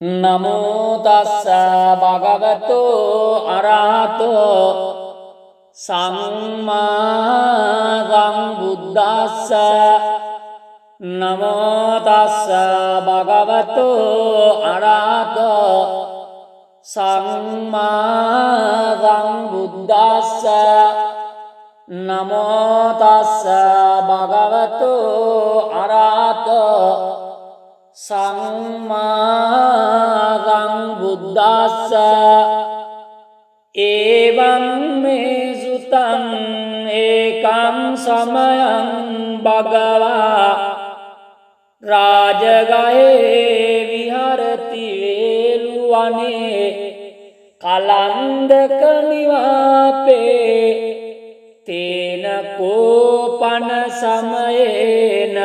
නමෝ තස්ස භගවතු අරහතෝ සම්මා සම්බුද්දස්ස නමෝ තස්ස භගවතු අරහතෝ සම්මා සම්බුද්දස්ස නමෝ තස්ස භගවතු අරහතෝ සම්මා සම්බුද්දස්ස එවං මේ සුතං ඒකං සමයං භගවා රාජගහේ විහරති වේළුවනේ කලන්දක නිවාපේ තේන කෝපන සමයේන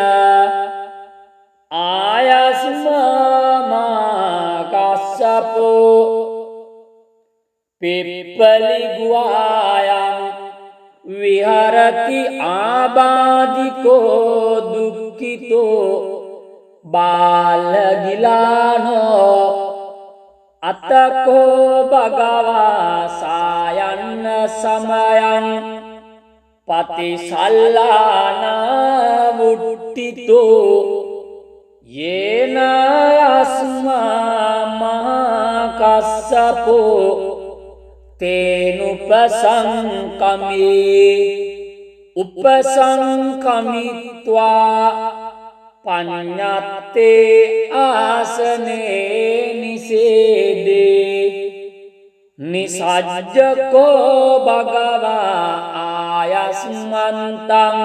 ආයස්මා කස්සපෝ පිප්පලි ගුවායං විහරති ආබාධිකෝ දුක්ඛිතෝ බාලගිලානෝ අතකෝ භගවා සායන්න සමයං පතිසල්ලාන වුට්ටිතෝ යේන යස්මා මහකස්සපෝ තේනුපසංකමී උපසංකමිත්වා පඤ්ඤත්තේ ආසනේ නිසේදේ නිසජ්ජකෝ භගවා ආයස්මන්තං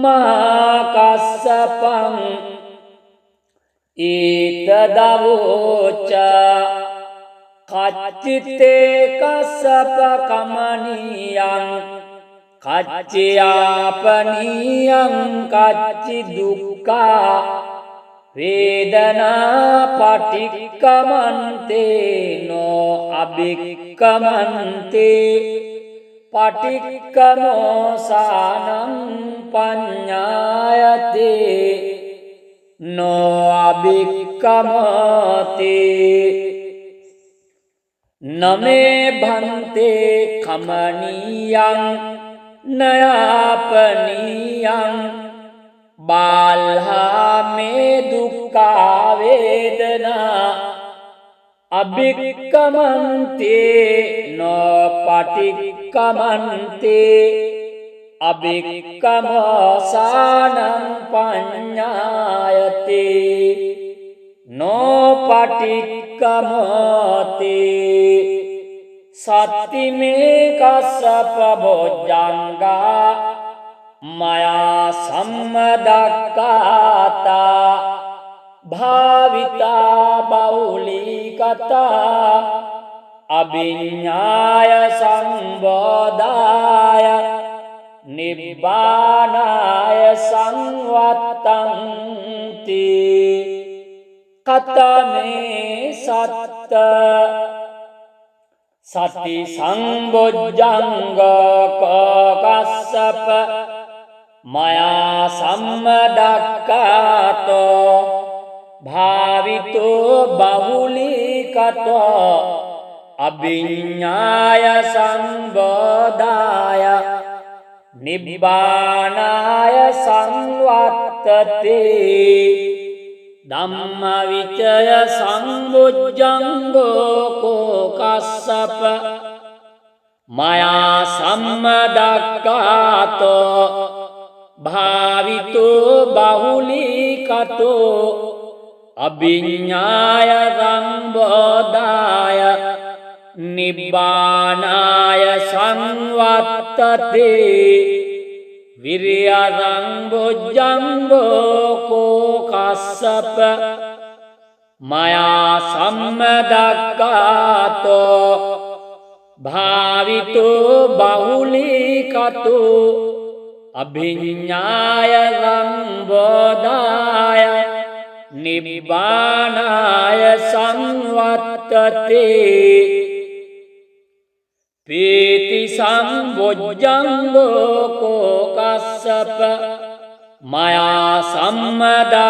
මහකස්සපං ඊතදවෝච කච්චිතේ කස්සප කමනියං කච්චයාපනියං කච්චි දුක්ඛා වේදනා පටික්කමන්තේ නෝ අභික්කමන්තේ පටික්කමෝසානං පඤ්ඤායතේ නෝ අභික්කමතේ නමේ භන්තේ කමනියං නයාපනියං බාල්හා මේ දුක්ඛා වේදනා අභික්කමන්තේ නෝ පටික්කමන්තේ අභික්කමෝසානං පඤ්ඤායතේ නෝ පටික්කමතේ සත්තිමේ කස්සප බොජ්ජංගා මයා සම්මදක්ඛාතා භාවිතා බෞලීකතා අභිඤ්ඤාය සම්බෝධාය නිබ්බානාය සංවත්තන්ති කතමේ සත්ත සති සංබොජ්ජංග කස්සප මයා සම්මදක්ඛාතෝ භාවිතෝ බහුලීකතෝ අභිඤ්ඤාය සම්බෝධාය නිබ්බානාය සංවත්තතේ ධම්මවිචය සංබොජ්ජංගෝ කෝ කස්සප මයා සම්මදක්ඛාතෝ භාවිතෝ බහුලීකතෝ අභිඤ්ඤාය සම්බෝධාය නිබ්බානාය සංවත්තතේ විරියං බොජ්ජංගෝ කෝ කස්සප මයා සම්මදක්ඛාතෝ භාවිතෝ බහුලීකතෝ අභිඤ්ඤාය සම්බෝධාය නිබ්බානාය සංවත්තතේ පීති සම්බොජ්ජංගෝ කෝ කස්සප මයා සම්මදක්ඛාතෝ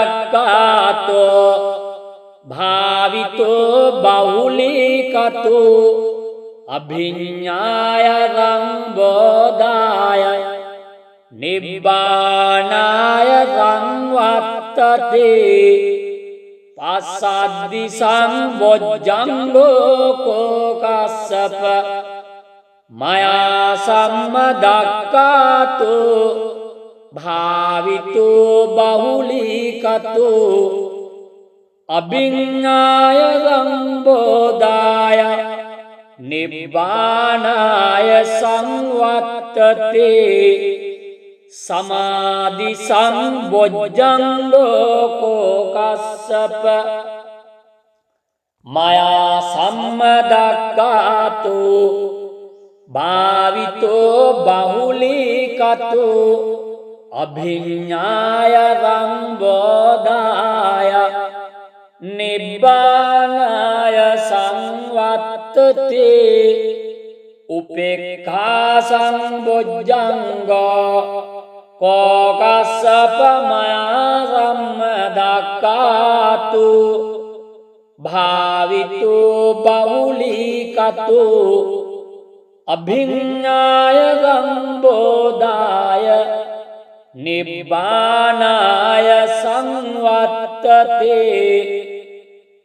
භාවිතෝ බහුලීකතෝ අභිඤ්ඤායං බෝධාය නිබ්බානාය සංවත්තතේ පස්සද්දි සංබොජ්ජංගෝ කෝකස්සප මයා සම්මදක්ඛාතෝ භාවිතෝ බහුලීකතෝ අභිඤ්ඤාය සම්බෝධාය නිබ්බානාය සංවත්තතේ සමාධි සංබොජ්ජංගෝ කෝකස්සප මයා සම්මදක්ඛාතෝ භාවිතෝ බහුලීකතෝ අභිඤ්ඤාය සම්බෝධාය නිබ්බානාය සංවත්තතේ උපේක්ඛා සංබොජ්ජංගෝ කෝකස්සප මයා සම්මදක්ඛාතු භාවිතෝ බහුලීකතෝ අභිඤ්ඤාය සම්බෝධාය නිබ්බානාය සංවත්තතේ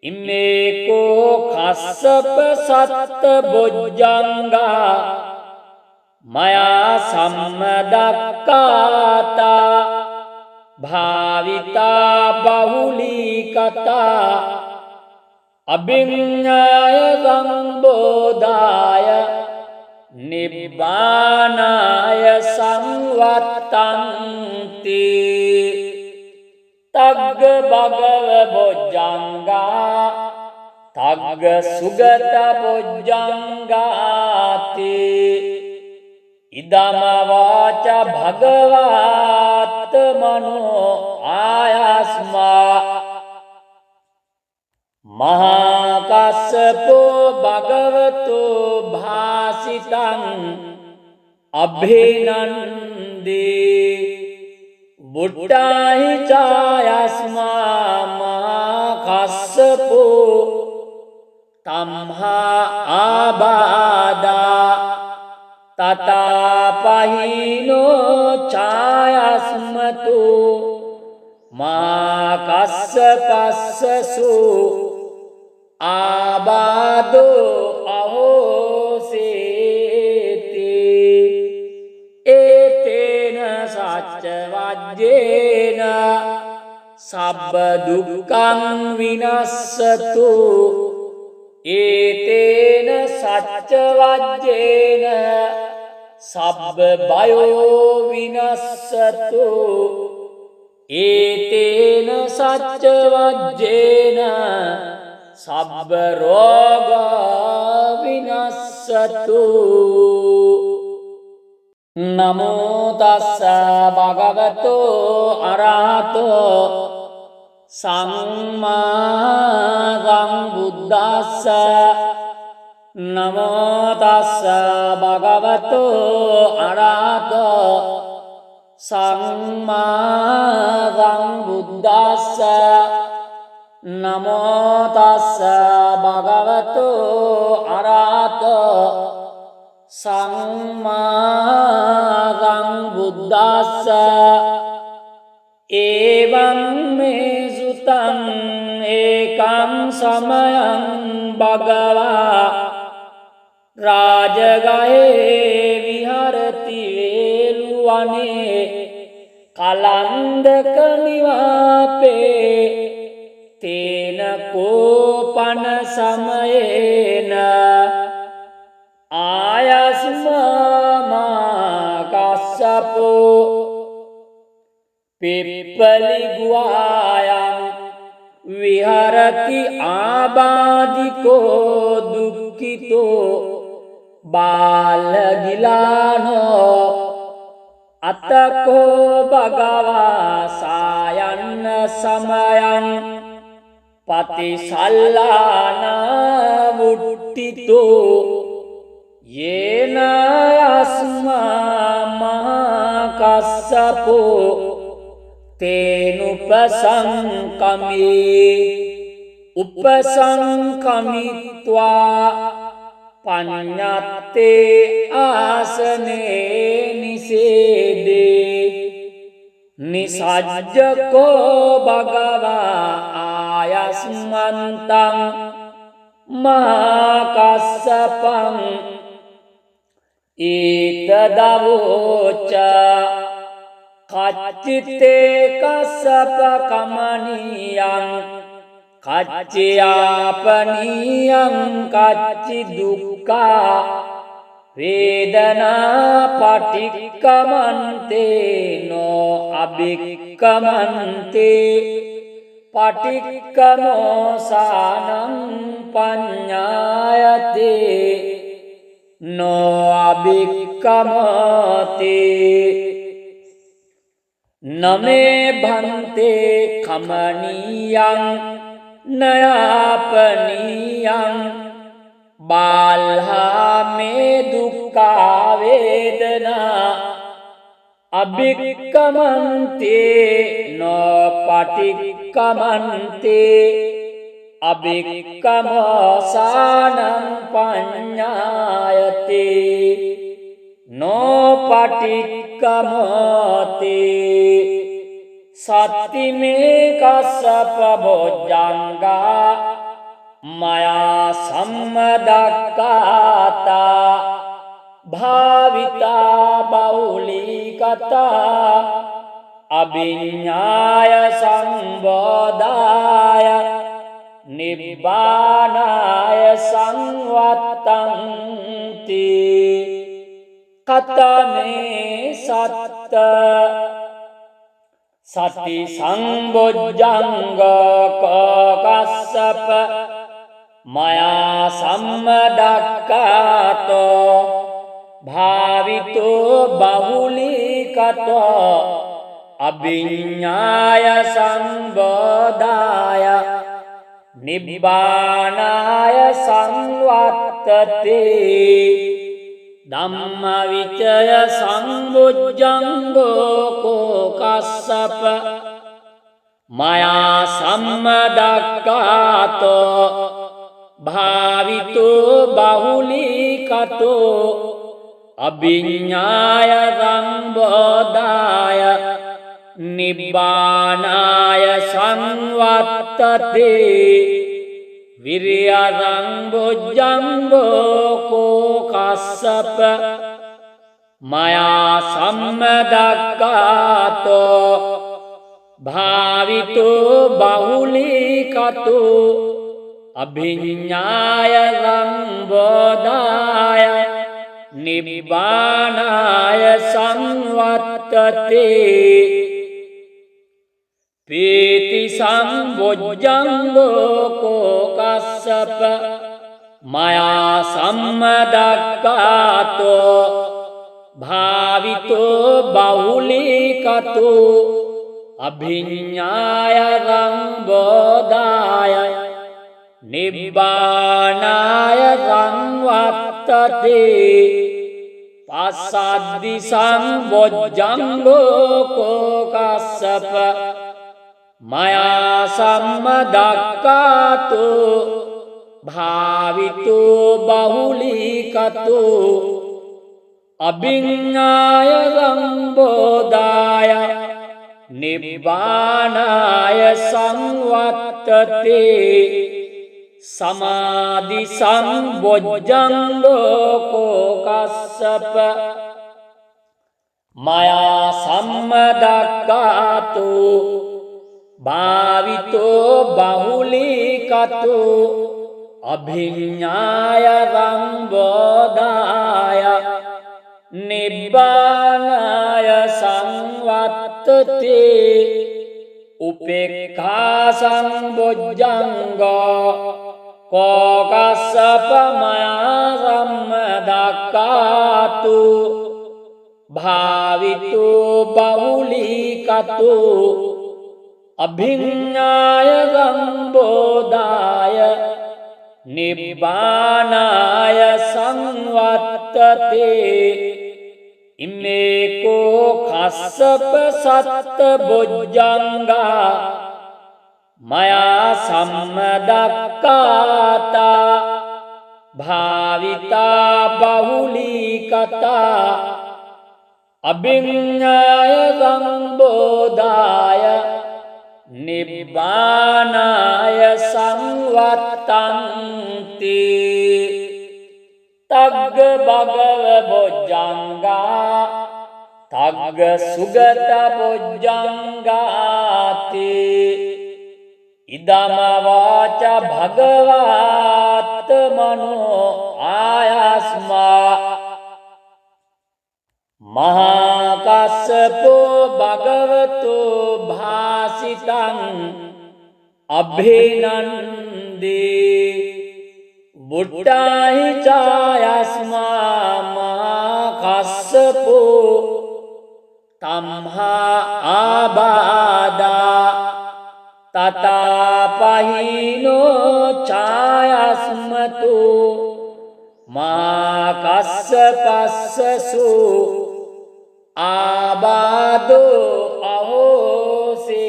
ඉමේකෝ කස්සප සත්ත බොජ්ජංගා මයා සම්මදක්ඛාතා භාවිතා බහුලීකතා අභිඤ්ඤාය සම්බෝධාය නිබ්බානාය සංවත්තන්ති තග්ග භගව බොජ්ජංගා තග්ග සුගත බොජ්ජංගාති ඉදම වාච භගවාත් මනෝ ආයස්මා මහා කස්සපෝ භගවතෝ භාසිතං අභිනන්දේ බුද්ධාහි ඡායස්මා මහා කස්සපෝ තම්හා ආබාදා තතාපහිනෝ ඡායස්මතු මා කස්සපස්සසු ආබාදෝ අහෝසේති ඒතේන සච්ච වජ්ජේන සබ්බ දුක්ඛං විනස්සතු ඒතේන සච්ච වජ්ජේන සබ්බ බයෝ විනස්සතු ඒතේන සච්ච වජ්ජේන සබ්බ රෝග විනස්සතු නමෝ තස්ස භගවතෝ අරහතෝ සම්මා සම්බුද්දස්ස නමෝ තස්ස භගවතෝ අරහතෝ සම්මා සම්බුද්දස්ස නමෝ තස්ස භගවතෝ අරහතෝ සම්මා සම්බුද්දස්ස එවං මේ සුතං ඒකං සමයං භගවා රාජගහේ විහරති වේලුවනේ කලන්දක නිවාපේ තේන කෝපන සමයේන ආයස්මා කස්සපෝ පිප්පලි ගුවායං විහරති ආබාධිකෝ දුක්ඛිතෝ බාලගිලානෝ අතකෝ භගවා සායන්න සමයං පතිසල්ලාන වුට්ටිතෝ යේන යස්මා මහා කස්සපෝ තේනුපසංකමේ උපසංකමිත්වා පඤ්ඤත්තේ ආසනේ නිසේදේ නිසජ්ජකෝ භගවා ආයස්මන්තං මාකස්සපං ඊතදවෝච කච්චිතේ කස්සප කමනියං කච්චයාපනියං කච්චි දුක්ඛා වේදනා පටික්කමන්තේ නෝ අභික්කමන්තේ පටික්කමෝසානං පඤ්ඤායතේ නෝ අභික්කමතේ නමේ භන්තේ කමනියං නයාපනියං බාල්හා මේ දුක්ඛා වේදනා අභික්කමන්තේ නෝ පටික්කමන්තේ අභික්කමෝසානං පඤ්ඤායතේ නෝ පටික්කමතේ සත්තිමේ කස්සප බොජ්ජංගා මයා සම්මදක්ඛාතා භාවිතා බෞලීකතා අභිඤ්ඤාය සංබෝධාය නිබ්බානාය සංවත්තන්ති කතමේ සත්ත සති සංබොජ්ජංග කස්සප මයා සම්මදක්ඛාතෝ භාවිතෝ බහුලීකතෝ අභිඤ්ඤාය සංබෝධාය නිබ්බානාය සංවත්තතේ ධම්මවිචය සංබොජ්ජංගෝ කෝ කස්සප මයා සම්මදක්ඛාතෝ භාවිතෝ බහුලීකතෝ අභිඤ්ඤාය සංබෝධාය නිබ්බානාය සංවත්තතේ විරියං බොජ්ජංගෝ කෝ කස්සප මයා සම්මදක්ඛාතෝ භාවිතෝ බහුලීකතෝ අභිඤ්ඤාය සංබෝධාය නිබ්බානාය සංවත්තතේ පීති සංබොජ්ජංගෝ කෝ කස්සප මයා සම්මදක්ඛාතෝ භාවිතෝ බහුලීකතෝ අභිඤ්ඤාය සංබෝධාය නිබ්බානාය සංවත්තතේ පස්සද්දි සංබොජ්ජංගෝ කෝ කස්සප මයා සම්මදක්ඛාතෝ භාවිතෝ බහුලීකතෝ අභිඤ්ඤාය සංබෝධාය නිබ්බානාය සංවත්තතේ සමාධි සංබොජ්ජංගෝ කෝ කස්සප මයා සම්මදක්ඛාතෝ භාවිතෝ බහුලීකතෝ අභිඤ්ඤාය සංබෝධාය නිබ්බානාය සංවත්තතේ උපේක්ඛා සංබොජ්ජංගෝ කෝ කස්සප මයා සම්මදක්ඛාතෝ භාවිතෝ බහුලීකතෝ අභිඤ්ඤාය සංබෝධාය නිබ්බානාය සංවත්තතේ ඉමේකෝ කස්සප සත්ත බොජ්ජංගා मया सम्मदक्काता भाविता बहुलीकता अभिज्ञाय संबोधाय निब्बानाय संवत्तन्ति तग्ग भगव भुजंगा तग्ग सुगत भुजंगाति इदम वाच भगवात् मनो आयास्मा महाकाश्यपो भगवतो भासितं अभिनन्दे बुट्टाहि चायस्मा महाकाश्यपो तम्हा आबादा ततापहीनो चायस्मतो महाकाश्यपस्सु आबादो अहोसेति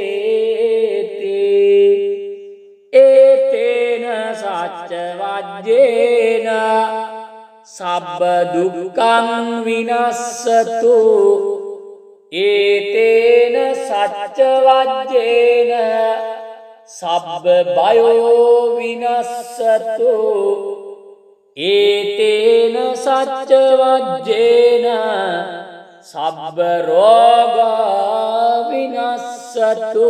एतेन सच्चवज्जेन सब्ब दुःखं विनश्यतु एतेन सच्चवज्जेन सब्ब भयो विनश्यतु एतेन सच्चवज्जेन सब्ब रोग विनश्यतु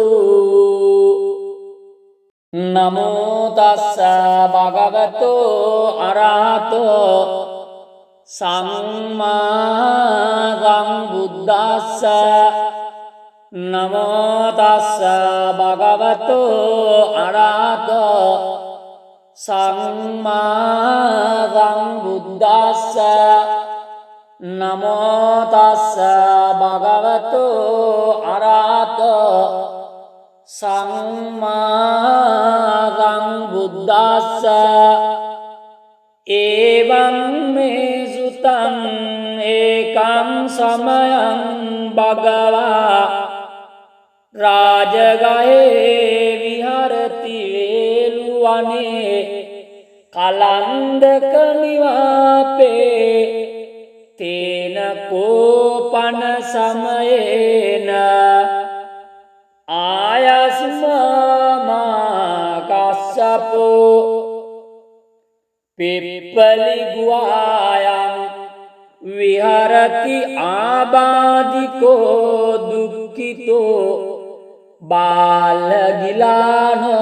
नमो तस्स भगवतो अरहतो सम्मा सम्बुद्धस्स नमो तस्स भगवतो अरहतो सम्मा सम्बुद्धस्स नमो तस्स भगवतो अरहतो सम्मा सम्बुद्धस्स एवं मे सुतं एकं समयं भगवा राजगहे विहरति वेलुवने कलन्दक निवापे तेन कोपन समयेन आयस्मा महाकाश्यपो पिप्पली गुहायां विहरति आबादिको दुःखितो बालगिलानो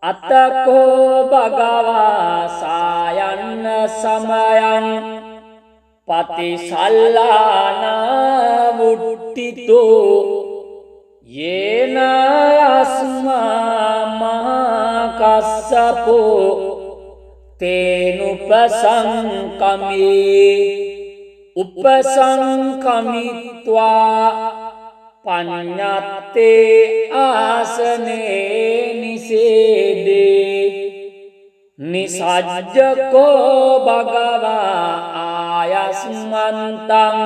अतको भगवा सायन्न समयं पतिसल्लाना वुट्टितो येन अस्मा महाकाश्यपो तेनुपसंकमे उपसंकमित्वा पඤ्ඤत्ते आसने निषेदे निसज्जको भगवा आयस्मन्तं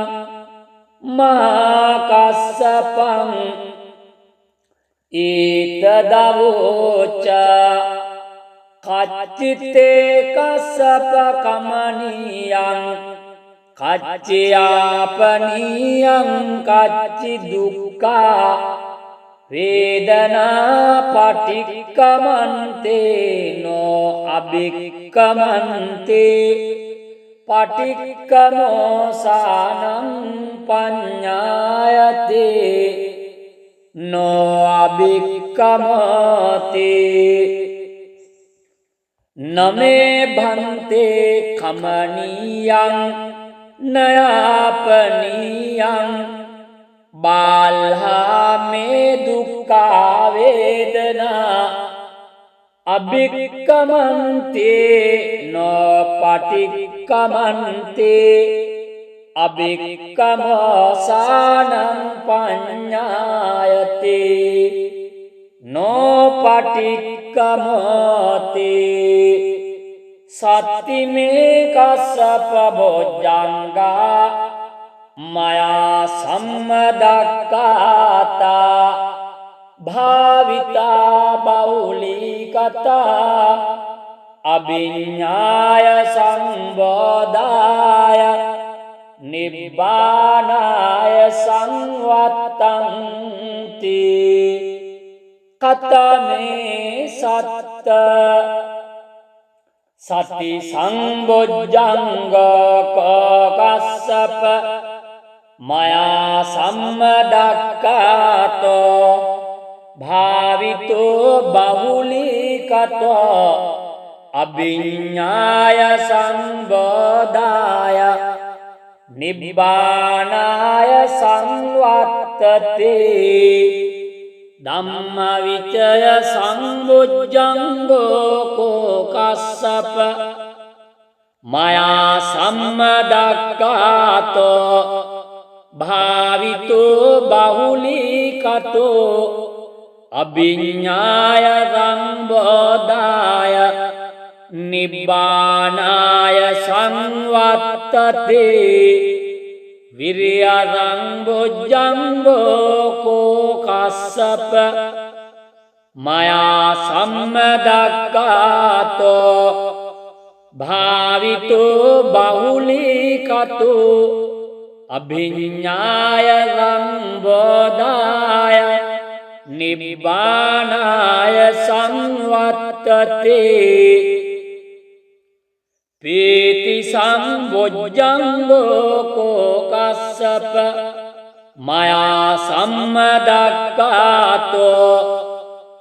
महाकाश्यपं एतदवोच कच्चिते कश्यप कमनीयं कच्चियापनीयं कच्चिदुःखा वेदना पटिक्कमन्ते नो अभिक्कमन्ते पटिक्कमोसानं पඤ्ඤायते नो अभिक्कमते न मे भन्ते कमनीयं नयापनीयं बाल्हा मे दुःखा वेदना अभिक्कमन्ते न पटिक्कमन्ते अभिक्कमोसानं पඤ्ඤायते नो पटिक्कमते सत्तिमे कश्यप भुजंगा मया सम्मदक्काता භාවිතා බහුලී කතා අභිඤ්ඤාය සංබෝධාය නිබ්බානාය සංවත්තන්ති කතමේ සත්ත සති සංබොජ්ජංග කස්සප මයා සම්මදක්ඛාතෝ භාවිතෝ බහුලීකතෝ අභිඤ්ඤාය සංබෝධාය නිබ්බානාය සංවත්තති ධම්මවිචය සංබොජ්ජංගෝ කස්සප මයා සම්මදක්ඛාතෝ භාවිතෝ බහුලීකතෝ අභිඤ්ඤාය සංබෝධාය නිබ්බානාය සංවත්තති විරියං බොජ්ජංගෝ කස්සප මයා සම්මදක්ඛාතෝ භාවිතෝ බහුලීකතෝ අභිඤ්ඤාය සංබෝධාය නිබ්බානාය සංවත්තති පීති සංබොජ්ජංගෝ කස්සප මයා සම්මදක්ඛාතෝ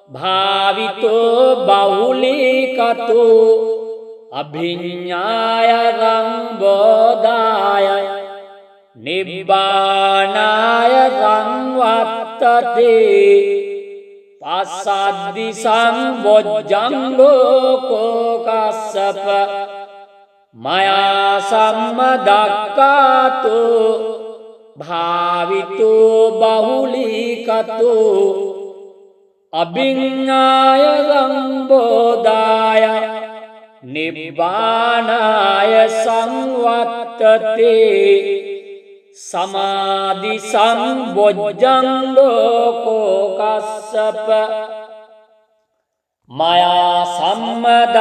භාවිතෝ බහුලීකතෝ අභිඤ්ඤාය සංබෝධාය නිබ්බානාය සංවත්තති පස්සද්දි සංබොජ්ජංගෝ කස්සප මයා සම්මදක්ඛාතෝ භාවිතෝ බහුලීකතෝ අභිඤ්ඤාය සංබෝධාය නිබ්බානාය සංවත්තති සමාධි සංබොජ්ජංගෝ කස්සප මයා සම්මදක්ඛාතෝ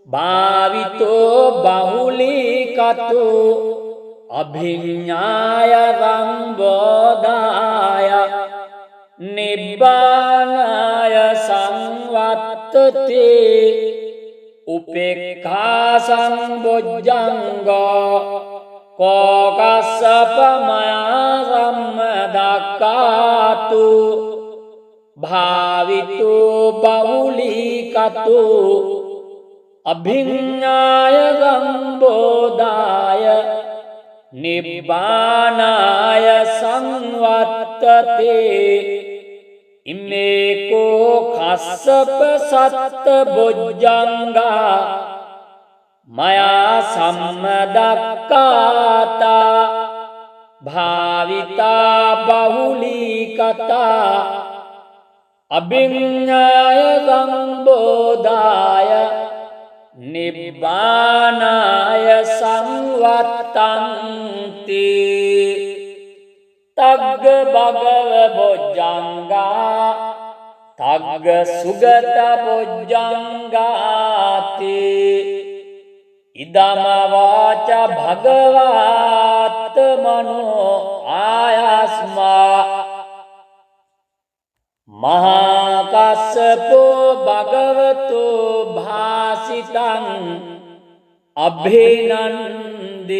භාවිතෝ බහුලීකතෝ අභිඤ්ඤාය සංබෝධාය නිබ්බානාය සංවත්තති උපේක්ඛා සංබොජ්ජංගෝ කස්සප මයා සම්මදක්ඛාතෝ භාවිතෝ බහුලීකතෝ අභිඤ්ඤාය සංබෝධාය නිබ්බානාය සංවත්තති ඉමේකෝ කස්සප සත්ත බොජ්ජංගා මයා සම්මදක්ඛාතා භාවිතා බහුලීකතා අභිඤ්ඤාය සංබෝධාය නිබ්බානාය සංවත්තන්ති තග්ග භගව බොජ්ජංගා තග්ග සුගත බොජ්ජංගාති ඉදම වාච භගවාත් මනෝ ආයස්මා මහා කස්සපෝ භගවතු භාසිතං අභිනන්දේ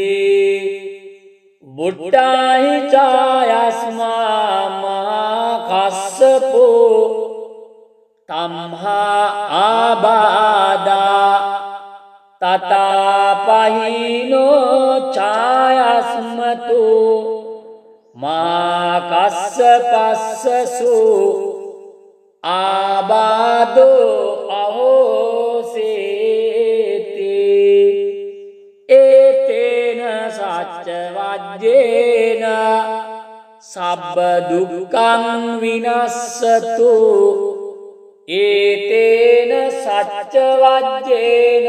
බුද්ධාහි චායස්මා මහා කස්සපෝ තම්හා ආබාදා තතාපහිනෝ ඡායස්මතු මා කස්සපස්සසු ආබාදෝ අහෝසේති ඒතේන සච්ච වජ්ජේන සබ්බ දුක්ඛං විනස්සතු ඒතේන සච්ච වජ්ජේන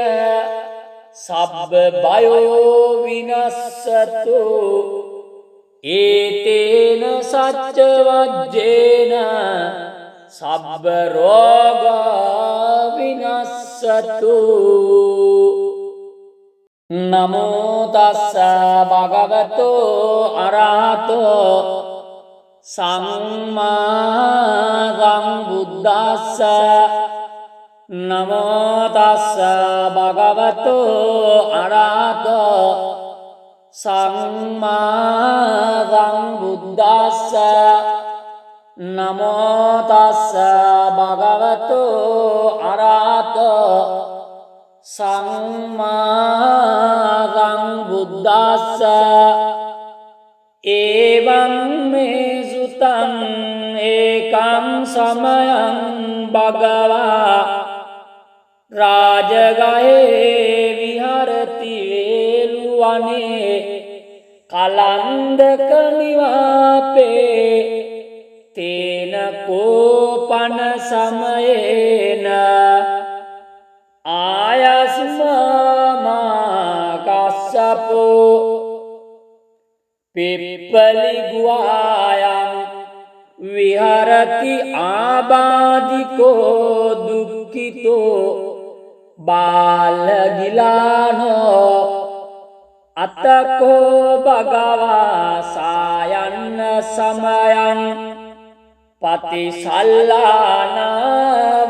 සබ්බ බයෝ විනස්සතු ඒතේන සච්ච වජ්ජේන සබ්බ රෝග විනස්සතු. නමෝ තස්ස භගවතෝ අරහතෝ සම්මා සම්බුද්දස්ස. නමෝ තස්ස භගවතෝ අරහතෝ සම්මා සම්බුද්දස්ස. නමෝ තස්ස භගවතෝ අරහතෝ සම්මා සම්බුද්දස්ස. එවං මේ සුතං ඒකං සමයං භගවා රාජගහේ විහරති වේළුවනේ කලන්දක නිවාපේ තේන කෝපන සමයේන ආයස්මා කස්සපෝ පිප්පලි ගුවායං විහරති ආබාධිකෝ දුක්ඛිතෝ බාලගිලානෝ අතකෝ භගවා සායන්න සමයං පතිසල්ලාන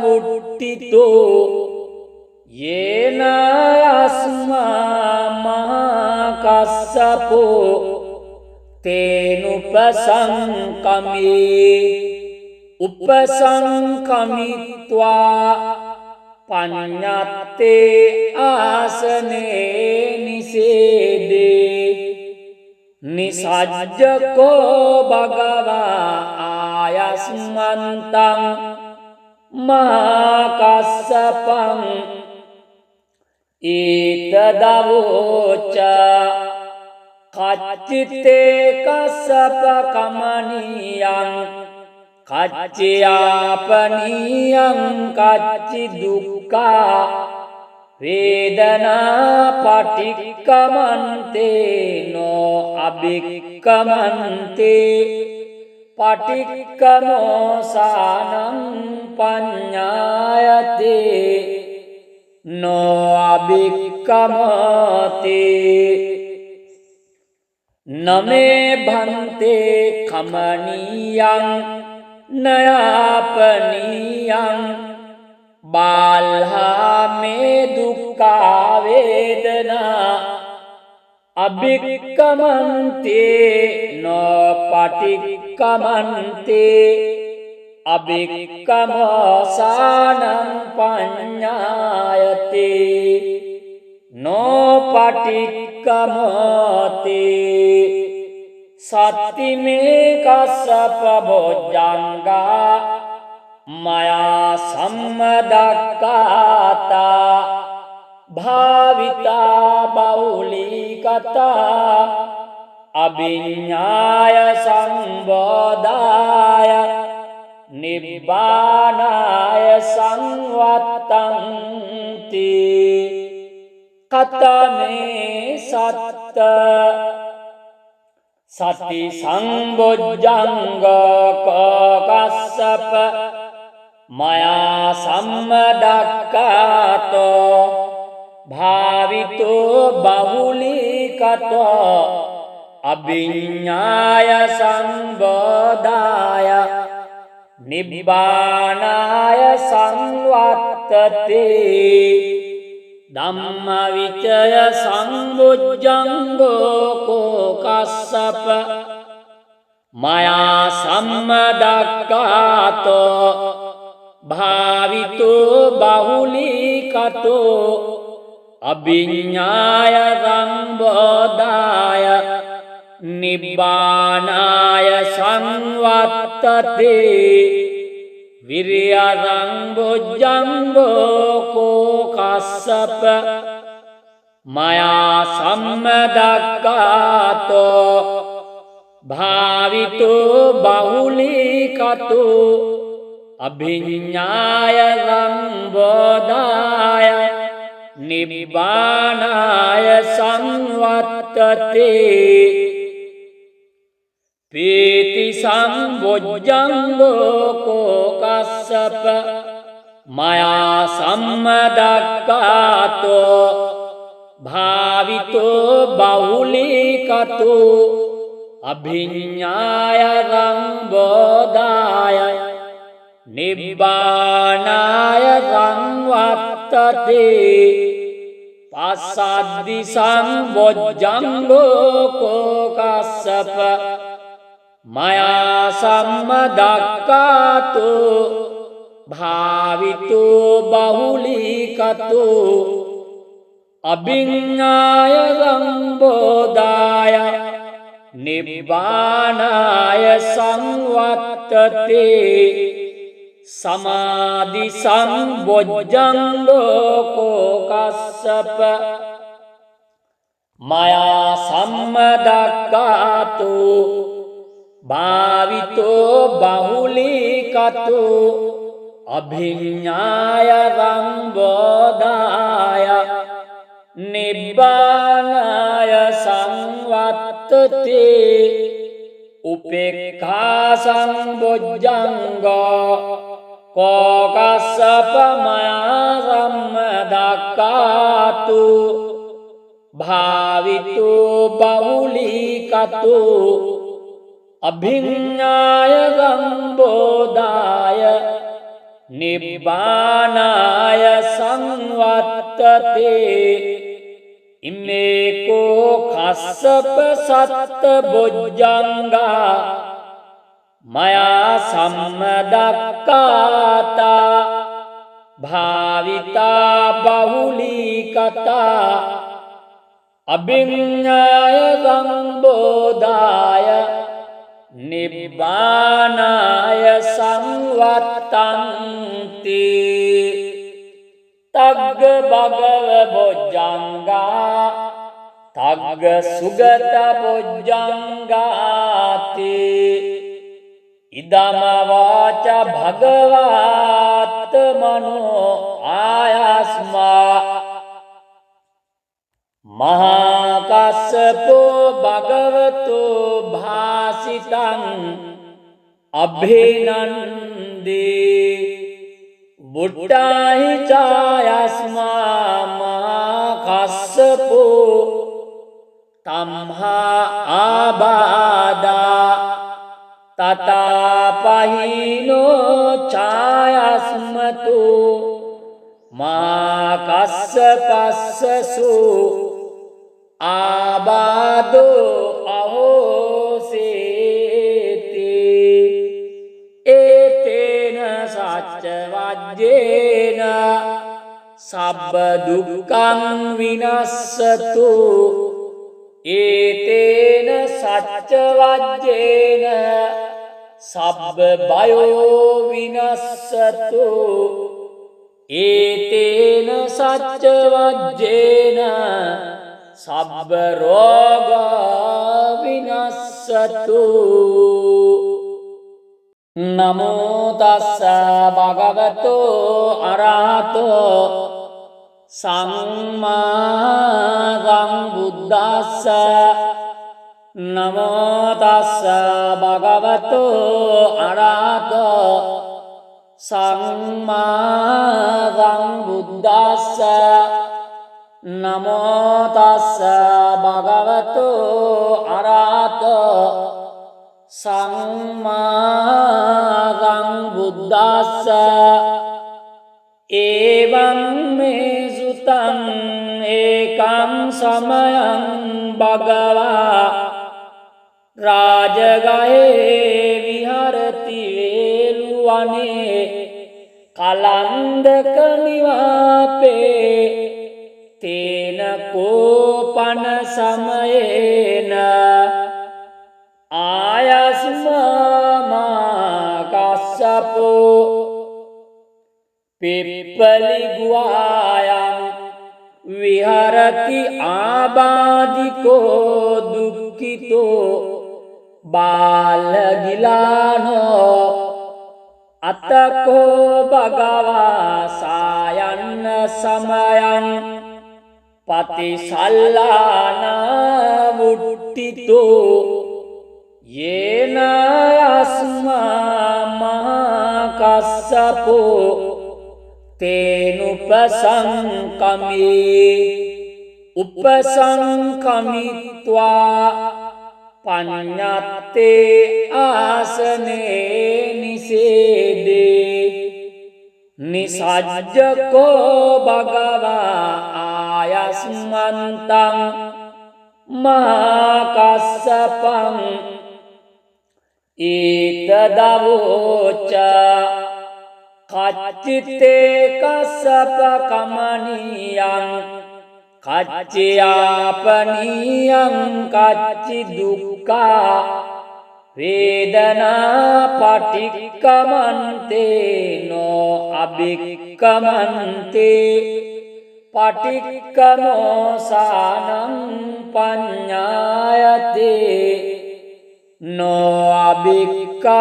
වුට්ටිතෝ යේන යස්මා මහා කස්සපෝ තේනුපසංකමී උපසංකමිත්වා පඤ්ඤත්තේ ආසනේ නිසේදේ නිසජ්ජකෝ භගවා ආයස්මන්තං මහා කස්සපං ඊතදවෝච කච්චිතේ කස්සප කමනියං කච්චයාපනියං කච්චි දුක්ඛා වේදනා පටික්කමන්තේ නෝ අභික්කමන්තේ පටික්කමෝසානං පඤ්ඤායතේ නෝ අභික්කමතේ. නමේ භන්තේ කමනියං නයාපනියං බාල්හා මේ දුක්ඛා වේදනා අභික්කමන්තේ නොපටික්කමන්තේ අභික්කමෝසානං පඤ්ඤායතේ නොපටික්කමතේ. සත්තිමේ කස්සප බොජ්ජංගා මයා සම්මදක්ඛාතා භාවිතා බෞලීකතා අභිඤ්ඤාය සම්බෝධාය නිබ්බානාය සංවත්තන්ති. කතමේ සත්ත සති සංබොජ්ජංග කස්සප මයා සම්මදක්ඛාතෝ භාවිතෝ බහුලීකතෝ අභිඤ්ඤාය සම්බෝධාය නිබ්බානාය සංවත්තතේ. ධම්මවිචය සංබොජ්ජංගෝ කෝ කස්සප මයා සම්මදක්ඛාතෝ භාවිතෝ බහුලීකතෝ අභිඤ්ඤාය සම්බෝධාය නිබ්බානාය සංවත්තතේ. විරියං බොජ්ජංගෝ කෝ කස්සප මයා සම්මදක්ඛාතෝ භාවිතෝ බහුලීකතෝ අභිඤ්ඤාය සම්බෝධාය නිබ්බානාය සංවත්තතේ. පීති සම්බොජ්ජංගෝ කෝ කස්සප මයා සම්මදක්ඛාතෝ භාවිතෝ බහුලීකතෝ අභිඤ්ඤාය රංබෝදාය නිබ්බානාය රංවත්තති පස්සද්දි සම්බොජ්ජංගෝ කෝ කස්සප මයා සම්මදක්ඛාතෝ භාවිතෝ බහුලීකතෝ අභිඤ්ඤාය රංබෝදාය නිබ්බානාය සංවත්තති සමාධි සම්බොජ්ජංගෝ කෝ කස්සප මයා සම්මදක්ඛාතෝ භාවිතෝ බහුලීකතෝ අභිඤ්ඤාය රංබෝදාය නිබ්බානාය සංවත්තති උපේක්ඛා සම්බොජ්ජංගෝ කෝ කස්සප මයා සම්මදක්ඛාතෝ භාවිතෝ බහුලීකතෝ අභිඤ්ඤාය රංබෝදාය නිබ්බානාය සංවත්තති ඉමේකෝ කස්සප සත්ත බොජ්ජංගා මයා සම්මදක්ඛාතා භාවිතා බහුලීකතා අභිඤ්ඤාය රංබෝදාය නිබ්බානාය සංවත්තන්ති තග්ග භගව බොජ්ජංගා තග්ග සුගත බොජ්ජංගාති ඉදම වාච භගවාත් මනෝ ආයස්මා මහා කස්සපෝ භගවතු භාසිතං අභිනන්දේ බුද්ධාහි ඡායස්මා මහා කස්සපෝ තම්හා ආබාදා තතාපහිනෝ ඡායස්මතු මා කස්සපස්සසු ආබාදෝ අහෝසේති ඒතේන සච්ච වජ්ජේන සබ්බ දුක්ඛං විනස්සතු ඒතේන සච්ච වජ්ජේන සබ්බ බයෝ විනස්සතු ඒතේන සච්ච වජ්ජේන සබ්බ රෝග විනස්සතු නමෝ තස්ස භගවතෝ අරහතෝ සම්මා සම්බුද්දස්ස නමෝ තස්ස භගවතෝ අරහතෝ සම්මා සම්බුද්දස්ස නමෝ තස්ස භගවතෝ අරහතෝ සම්මා සම්බුද්දස්ස එවං මේ සුතං ඒකං සමයං භගවා රාජගහේ විහරති වේලුවනේ කලන්දක නිවාපේ තේන කෝපන සමයේන ආයස්මා කස්සපෝ පිප්පලි ගුවායං විහරති ආබාධිකෝ දුක්ඛිතෝ බාලගිලානෝ අතකෝ භගවා සායන්න සමයං පතිසල්ලාන වුට්ටිතෝ येन अस्मा महाकස්සපෝ තේනුපසංකමේ උපසංකමිත්වා පඤ්ඤත්තේ ආසනේ නිසේදේ නිසජ්ජකෝ භගවා ආයස්මන්තං මාකස්සපං ඊතදවෝච කච්චිතේ කස්සප කමනියං කච්චයාපනියං කච්චි දුක්ඛා වේදනා පටික්කමන්තේ නෝ අභික්කමන්තේ පටික්කමෝසානං පඤ්ඤායතේ නෝ අභික්කමතේ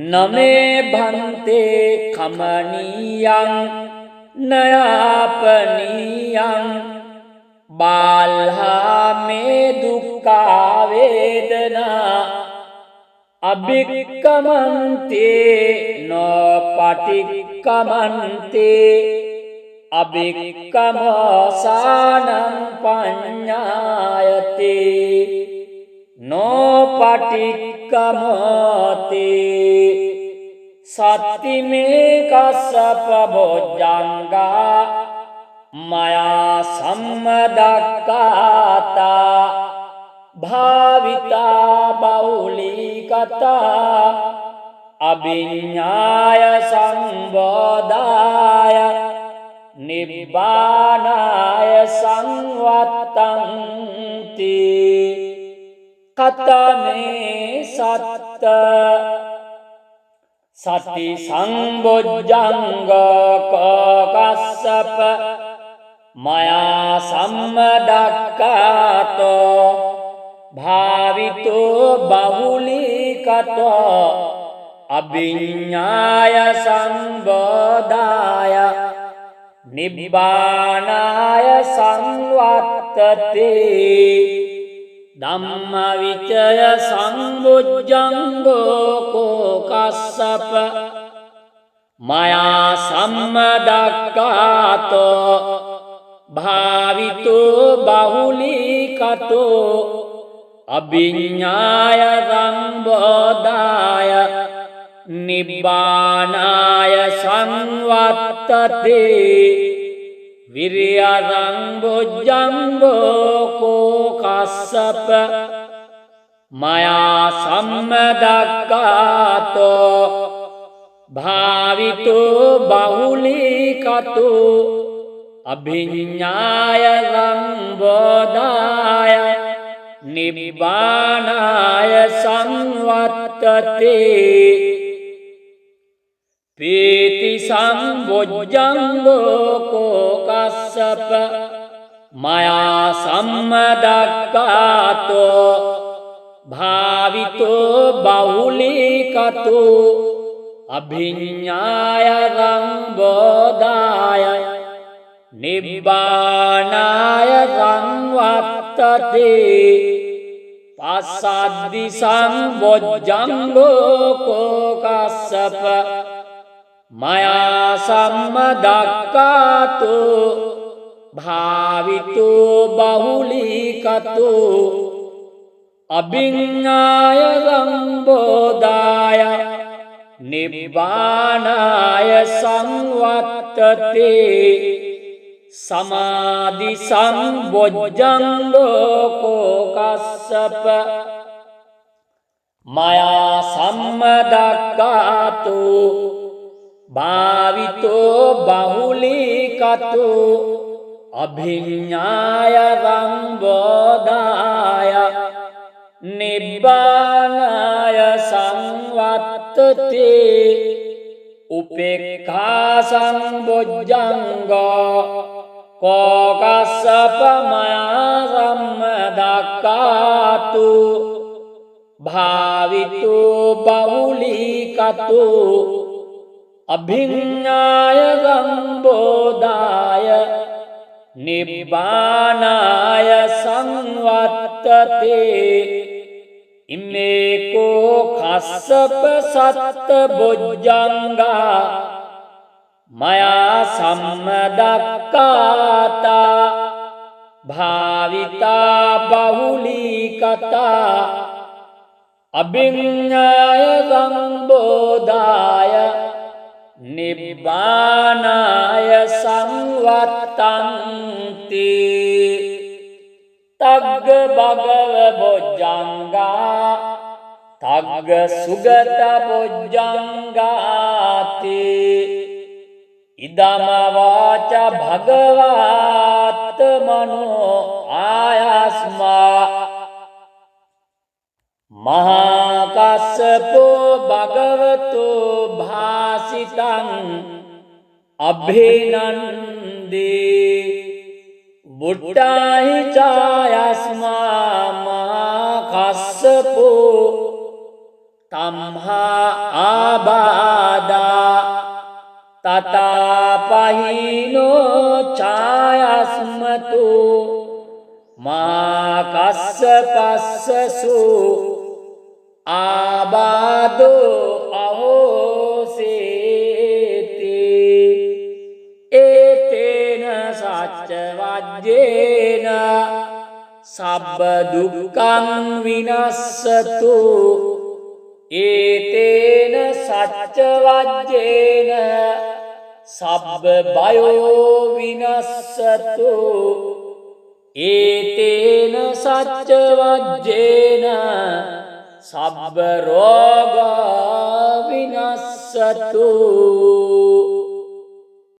නමේ භන්තේ කමනියං නයාපනියං බාල්හා මේ දුක්ඛා වේදනා අභික්කමන්තේ නෝ පටික්කමන්තේ අභික්කමෝසානං පඤ්ඤායතේ නෝ පටික්කමෝතේ සත්තිමේ කස්සප බොජ්ජංගා මයා සම්මදක්ඛාතා භාවිතා බෞලිකතා අභිඤ්ඤාය සම්බෝධාය නිබ්බානාය සංවත්තන්ති කතමේ සත්ත සති සංබොජ්ජංග කස්සප මයා සම්මදක්ඛාතෝ භාවිතෝ බහුලීකතෝ අභිඤ්ඤාය සම්බෝධාය නිබ්බානාය සංවත්තතේ ධම්මවිචය සංබොජ්ජංගෝ කෝ කස්සප මයා සම්මදක්ඛාතෝ භාවිතෝ බහුලීකතෝ අභිඤ්ඤාය සම්බෝධාය නිබ්බානාය සංවත්තතේ විරියං බොජ්ජංගෝ කෝ කස්සප මයා සම්මදක්ඛාතෝ භාවිතෝ බහුලීකතෝ අභිඤ්ඤාය සම්බෝධාය නිබ්බානාය සංවත්තතේ පීති සංබොජ්ජංගෝ කෝ කස්සප මයා සම්මදක්ඛාතෝ භාවිතෝ බහුලීකතෝ අභිඤ්ඤාය සම්බෝධාය නිබ්බානාය සංවත්තතේ පස්සද්දි සංබොජ්ජංගෝ කෝ කස්සප මයා සම්මදක්ඛාතෝ භාවිතෝ බහුලීකතෝ අභිඤ්ඤාය සම්බෝධාය නිබ්බානාය සංවත්තතේ සමාධි සංබොජ්ජංගෝ කෝ කස්සප මයා සම්මදක්ඛාතෝ භාවිතෝ බහුලීකතෝ අභිඤ්ඤාය සම්බෝධාය නිබ්බානාය සංවත්තතේ උපේක්ඛා සංබොජ්ජංගෝ කෝ කස්සප මයා සම්මදක්ඛාතෝ භාවිතෝ බහුලීකතෝ අභිඤ්ඤාය සම්බෝධාය නිබ්බානාය සංවත්තතේ ඉමේකෝ කස්සප සත්ත බොජ්ජංගා මයා සම්මදක්කාතා භාවිතා බහුලී කතා අභිඤ්ඤාය සම්බෝධාය නිබ්බානාය සංවත්තන්ති තග්ග භගව බොජ්ජංගා තග්ග සුගත බොජ්ජංගාති ඉදම වාච භගවාත් මනෝ ආයස්මා මහා කස්සපෝ භගවතු භාසිතං අභිනන්දී බුද්ධාහි ඡායස්මා මහා කස්සපෝ තම්හා ආබාදා තතාපහිනෝ ඡායස්මතු මා කස්සපස්සසු ආබාදෝ අහෝසේති ඒතේන සච්ච වජ්ජේන සබ්බ දුක්ඛං විනස්සතු ඒතේන සච්ච වජ්ජේන සබ්බ බයෝ විනස්සතු ඒතේන සච්ච වජ්ජේන සබ්බ රෝග විනස්සතු